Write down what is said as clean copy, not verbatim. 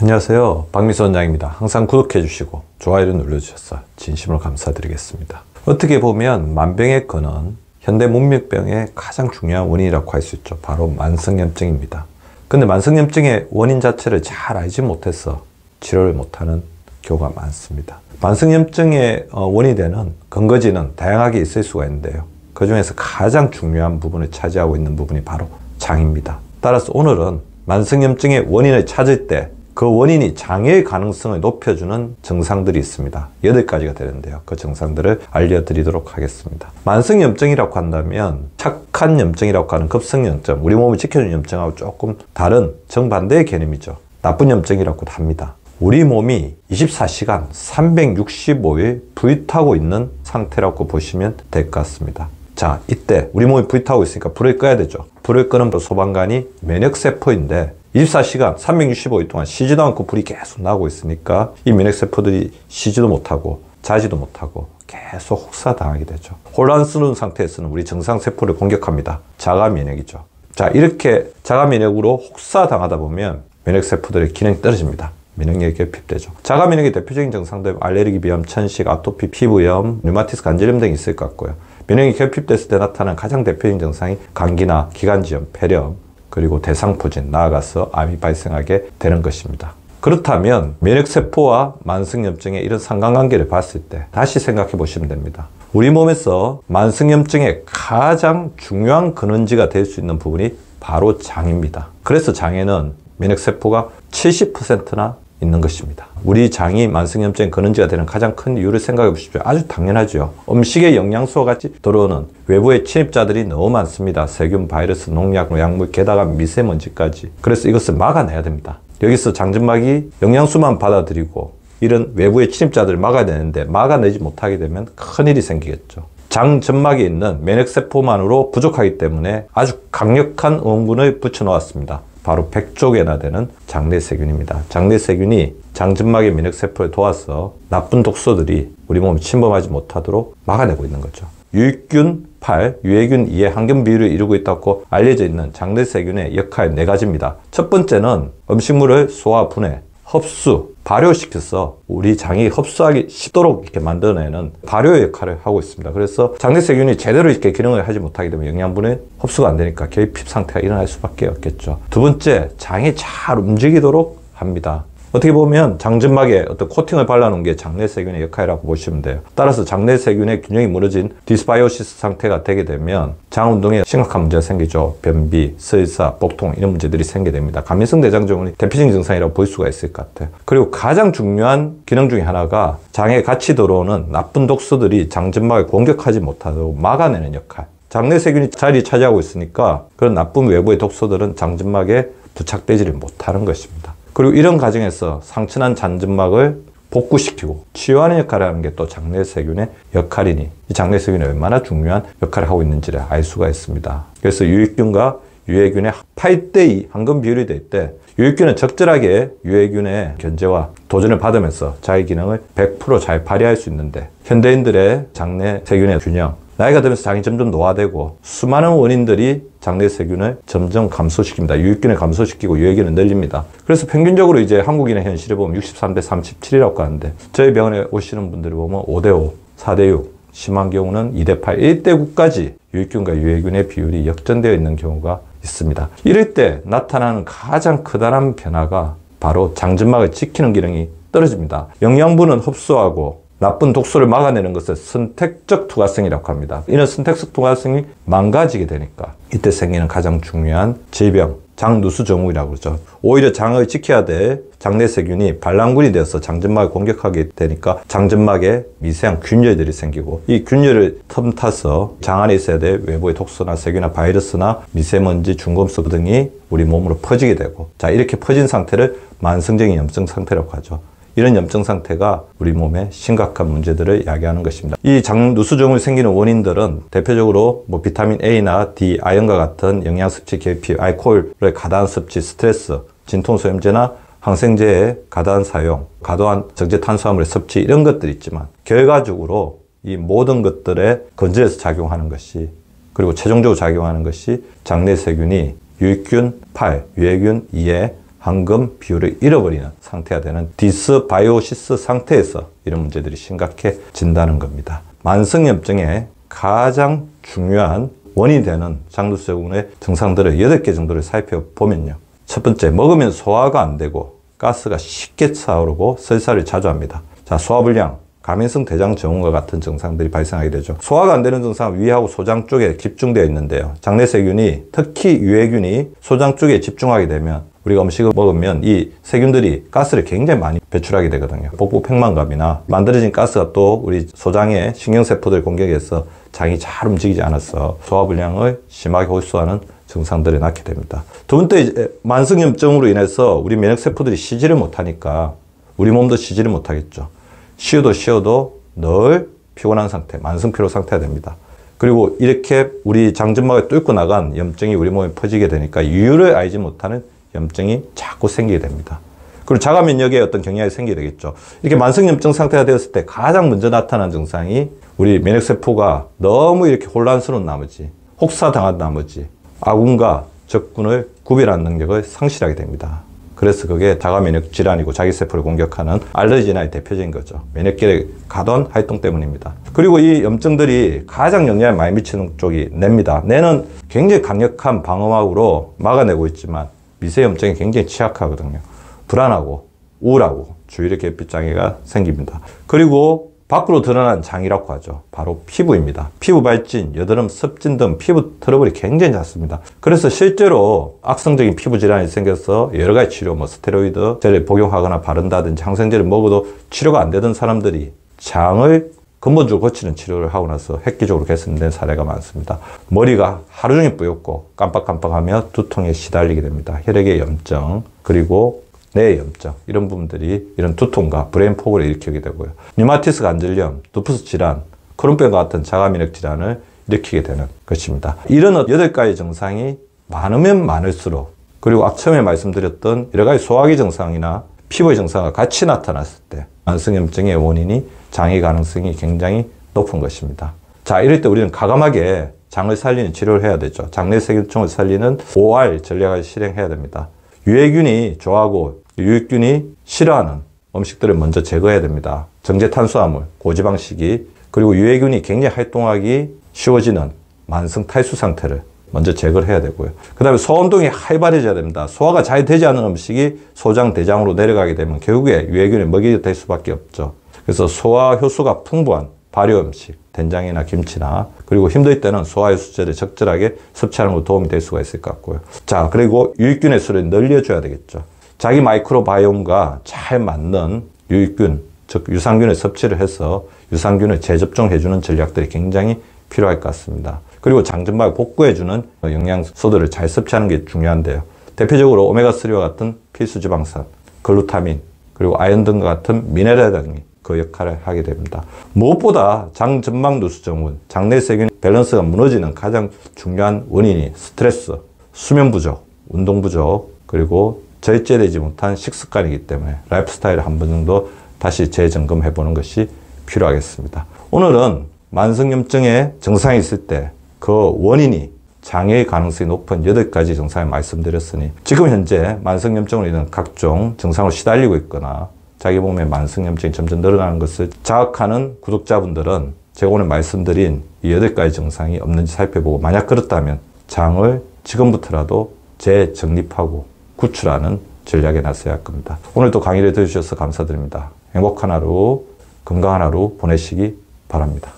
안녕하세요, 박미수 원장입니다. 항상 구독해 주시고 좋아요를 눌러주셔서 진심으로 감사드리겠습니다. 어떻게 보면 만병의 근원, 현대 문명병의 가장 중요한 원인이라고 할 수 있죠. 바로 만성염증입니다. 근데 만성염증의 원인 자체를 잘 알지 못해서 치료를 못하는 경우가 많습니다. 만성염증의 원인이 되는 근거지는 다양하게 있을 수가 있는데요, 그 중에서 가장 중요한 부분을 차지하고 있는 부분이 바로 장입니다. 따라서 오늘은 만성염증의 원인을 찾을 때 그 원인이 장애의 가능성을 높여주는 증상들이 있습니다. 8가지가 되는데요, 그 증상들을 알려드리도록 하겠습니다. 만성염증이라고 한다면 착한 염증이라고 하는 급성염증, 우리 몸을 지켜주는 염증하고 조금 다른 정반대의 개념이죠. 나쁜 염증이라고도 합니다. 우리 몸이 24시간 365일 불타고 있는 상태라고 보시면 될 것 같습니다. 자, 이때 우리 몸이 불타고 있으니까 불을 꺼야 되죠. 불을 끄는 소방관이 면역세포인데 24시간 365일 동안 쉬지도 않고 불이 계속 나고 있으니까 이 면역세포들이 쉬지도 못하고 자지도 못하고 계속 혹사당하게 되죠. 혼란스러운 상태에서는 우리 정상세포를 공격합니다. 자가면역이죠. 자, 이렇게 자가면역으로 혹사당하다 보면 면역세포들의 기능이 떨어집니다. 면역력이 결핍되죠. 자가면역의 대표적인 증상들, 알레르기, 비염, 천식, 아토피, 피부염, 류마티스 관절염 등이 있을 것 같고요. 면역이 결핍됐을 때 나타나는 가장 대표적인 증상이 감기나 기관지염, 폐렴, 그리고 대상포진, 나아가서 암이 발생하게 되는 것입니다. 그렇다면 면역세포와 만성염증의 이런 상관관계를 봤을 때 다시 생각해 보시면 됩니다. 우리 몸에서 만성염증의 가장 중요한 근원지가 될 수 있는 부분이 바로 장입니다. 그래서 장에는 면역세포가 70%나 있는 것입니다. 우리 장이 만성염증의 근원지가 되는 가장 큰 이유를 생각해 보십시오. 아주 당연하죠. 음식에 영양소와 같이 들어오는 외부의 침입자들이 너무 많습니다. 세균, 바이러스, 농약, 약물, 게다가 미세먼지까지. 그래서 이것을 막아내야 됩니다. 여기서 장점막이 영양소만 받아들이고 이런 외부의 침입자들을 막아야 되는데 막아내지 못하게 되면 큰일이 생기겠죠. 장점막에 있는 면역세포만으로 부족하기 때문에 아주 강력한 원군을 붙여 놓았습니다. 바로 100조개나 되는 장내세균입니다. 장내세균이 장점막의 면역세포를 도와서 나쁜 독소들이 우리 몸에 침범하지 못하도록 막아내고 있는 거죠. 유익균 8, 유해균 2의 항균 비율을 이루고 있다고 알려져 있는 장내세균의 역할 4가지입니다. 첫 번째는 음식물을 소화, 분해, 흡수, 발효시켜서 우리 장이 흡수하기 쉽도록 이렇게 만들어내는 발효 역할을 하고 있습니다. 그래서 장내세균이 제대로 이렇게 기능을 하지 못하게 되면 영양분이 흡수가 안 되니까 결핍 상태가 일어날 수밖에 없겠죠. 두 번째, 장이 잘 움직이도록 합니다. 어떻게 보면 장점막에 어떤 코팅을 발라놓은 게 장내세균의 역할이라고 보시면 돼요. 따라서 장내세균의 균형이 무너진 디스바이오시스 상태가 되게 되면 장 운동에 심각한 문제가 생기죠. 변비, 설사, 복통 이런 문제들이 생기게 됩니다. 감염성 대장증후군이 대표적인 증상이라고 볼 수가 있을 것 같아요. 그리고 가장 중요한 기능 중에 하나가 장에 같이 들어오는 나쁜 독소들이 장점막을 공격하지 못하도록 막아내는 역할. 장내세균이 자리 차지하고 있으니까 그런 나쁜 외부의 독소들은 장점막에 부착되지를 못하는 것입니다. 그리고 이런 과정에서 상처난 장점막을 복구시키고 치유하는 역할을 하는 게 또 장내세균의 역할이니 이 장내세균이 얼마나 중요한 역할을 하고 있는지를 알 수가 있습니다. 그래서 유익균과 유해균의 8:2 항균 비율이 될 때 유익균은 적절하게 유해균의 견제와 도전을 받으면서 자기 기능을 100% 잘 발휘할 수 있는데 현대인들의 장내세균의 균형, 나이가 들면서 장이 점점 노화되고 수많은 원인들이 장내세균을 점점 감소시킵니다. 유익균을 감소시키고 유해균을 늘립니다. 그래서 평균적으로 이제 한국인의 현실을 보면 63대 37이라고 하는데 저희 병원에 오시는 분들을 보면 5대5, 4대6, 심한 경우는 2대8, 1대9까지 유익균과 유해균의 비율이 역전되어 있는 경우가 있습니다. 이럴 때 나타나는 가장 크다란 변화가 바로 장점막을 지키는 기능이 떨어집니다. 영양분은 흡수하고 나쁜 독소를 막아내는 것을 선택적 투과성이라고 합니다. 이런 선택적 투과성이 망가지게 되니까 이때 생기는 가장 중요한 질병, 장누수증후군이라고 그러죠. 오히려 장을 지켜야 될 장내세균이 반란군이 되어서 장점막을 공격하게 되니까 장점막에 미세한 균열들이 생기고 이 균열을 틈타서 장 안에 있어야 될 외부의 독소나 세균이나 바이러스나 미세먼지, 중금속 등이 우리 몸으로 퍼지게 되고, 자, 이렇게 퍼진 상태를 만성적인 염증 상태라고 하죠. 이런 염증 상태가 우리 몸에 심각한 문제들을 야기하는 것입니다. 이 장누수증후군이 생기는 원인들은 대표적으로 비타민 A나 D, 아연과 같은 영양 섭취 결핍, 알코올의 과다한 섭취, 스트레스, 진통소염제나 항생제의 과다한 사용, 과도한 적재 탄수화물의 섭취 이런 것들이 있지만 결과적으로 이 모든 것들에 근절해서 작용하는 것이, 그리고 최종적으로 작용하는 것이 장내세균이 유익균 8, 유해균 2의 황금 비율을 잃어버리는 상태가 되는 디스바이오시스 상태에서 이런 문제들이 심각해진다는 겁니다. 만성염증의 가장 중요한 원인이 되는 장누수증후군의 증상들을 8개 정도를 살펴보면요. 첫 번째, 먹으면 소화가 안 되고 가스가 쉽게 차오르고 설사를 자주 합니다. 자, 소화불량, 가민성 대장증후군과 같은 증상들이 발생하게 되죠. 소화가 안 되는 증상은 위하고 소장 쪽에 집중되어 있는데요. 장내세균이, 특히 유해균이 소장 쪽에 집중하게 되면 우리가 음식을 먹으면 이 세균들이 가스를 굉장히 많이 배출하게 되거든요. 복부 팽만감이나 만들어진 가스가 또 우리 소장의 신경세포들 공격해서 장이 잘 움직이지 않아서 소화불량을 심하게 호소하는 증상들이 낳게 됩니다. 두 번째, 만성염증으로 인해서 우리 면역세포들이 쉬지를 못하니까 우리 몸도 쉬지를 못하겠죠. 쉬어도 늘 피곤한 상태, 만성피로 상태가 됩니다. 그리고 이렇게 우리 장점막을 뚫고 나간 염증이 우리 몸에 퍼지게 되니까 이유를 알지 못하는 염증이 자꾸 생기게 됩니다. 그리고 자가 면역에 어떤 경향이 생기게 되겠죠. 이렇게 만성염증 상태가 되었을 때 가장 먼저 나타난 증상이 우리 면역세포가 너무 이렇게 혼란스러운 나머지, 혹사당한 나머지 아군과 적군을 구별하는 능력을 상실하게 됩니다. 그래서 그게 자가 면역 질환이고 자기 세포를 공격하는 알레르기 진화의 대표적인 거죠. 면역계의 가던 활동 때문입니다. 그리고 이 염증들이 가장 영향을 많이 미치는 쪽이 뇌입니다. 뇌는 굉장히 강력한 방어막으로 막아내고 있지만 미세염증이 굉장히 취약하거든요. 불안하고 우울하고 주의력 결핍 장애가 생깁니다. 그리고 밖으로 드러난 장이라고 하죠. 바로 피부입니다. 피부 발진, 여드름, 습진 등 피부 트러블이 굉장히 잦습니다. 그래서 실제로 악성적인 피부 질환이 생겨서 여러 가지 치료, 스테로이드제를 복용하거나 바른다든지 항생제를 먹어도 치료가 안 되던 사람들이 장을 근본적으로 고치는 치료를 하고 나서 획기적으로 개선된 사례가 많습니다. 머리가 하루 종일 뿌옇고 깜빡깜빡하며 두통에 시달리게 됩니다. 혈액의 염증, 그리고 뇌의 염증, 이런 부분들이 이런 두통과 브레인 포그를 일으키게 되고요. 류마티스 관절염, 루푸스 질환, 크론병과 같은 자가면역 질환을 일으키게 되는 것입니다. 이런 8가지 증상이 많으면 많을수록, 그리고 처음에 말씀드렸던 여러 가지 소화기 증상이나 피부의 증상과 같이 나타났을 때 만성염증의 원인이 장의 가능성이 굉장히 높은 것입니다. 자, 이럴 때 우리는 과감하게 장을 살리는 치료를 해야 되죠. 장내세균총을 살리는 OR 전략을 실행해야 됩니다. 유해균이 좋아하고 유익균이 싫어하는 음식들을 먼저 제거해야 됩니다. 정제탄수화물, 고지방식이, 그리고 유해균이 굉장히 활동하기 쉬워지는 만성 탈수 상태를 먼저 제거를 해야 되고요. 그 다음에 소화운동이 활발해져야 됩니다. 소화가 잘 되지 않은 음식이 소장, 대장으로 내려가게 되면 결국에 유해균이 먹이가 될 수밖에 없죠. 그래서 소화 효소가 풍부한 발효 음식, 된장이나 김치나, 그리고 힘들 때는 소화효소제를 적절하게 섭취하는 거 도움이 될 수가 있을 것 같고요. 자, 그리고 유익균의 수를 늘려줘야 되겠죠. 자기 마이크로바이옴과 잘 맞는 유익균, 즉 유산균을 섭취를 해서 유산균을 재접종해주는 전략들이 굉장히 필요할 것 같습니다. 그리고 장점막을 복구해주는 영양소들을 잘 섭취하는 게 중요한데요. 대표적으로 오메가3와 같은 필수지방산, 글루타민, 그리고 아연 등과 같은 미네랄 등이 그 역할을 하게 됩니다. 무엇보다 장점막누수증후군, 장내세균 밸런스가 무너지는 가장 중요한 원인이 스트레스, 수면 부족, 운동 부족, 그리고 절제되지 못한 식습관이기 때문에 라이프 스타일을 한 번 정도 다시 재점검해 보는 것이 필요하겠습니다. 오늘은 만성염증의 증상이 있을 때 그 원인이 장애의 가능성이 높은 8가지 증상을 말씀드렸으니, 지금 현재 만성염증으로 인한 각종 증상으로 시달리고 있거나 자기 몸에 만성염증이 점점 늘어나는 것을 자각하는 구독자분들은 제가 오늘 말씀드린 이 8가지 증상이 없는지 살펴보고, 만약 그렇다면 장을 지금부터라도 재정립하고 구출하는 전략에 나서야 할 겁니다. 오늘도 강의를 들으셔서 감사드립니다. 행복한 하루, 건강한 하루 보내시기 바랍니다.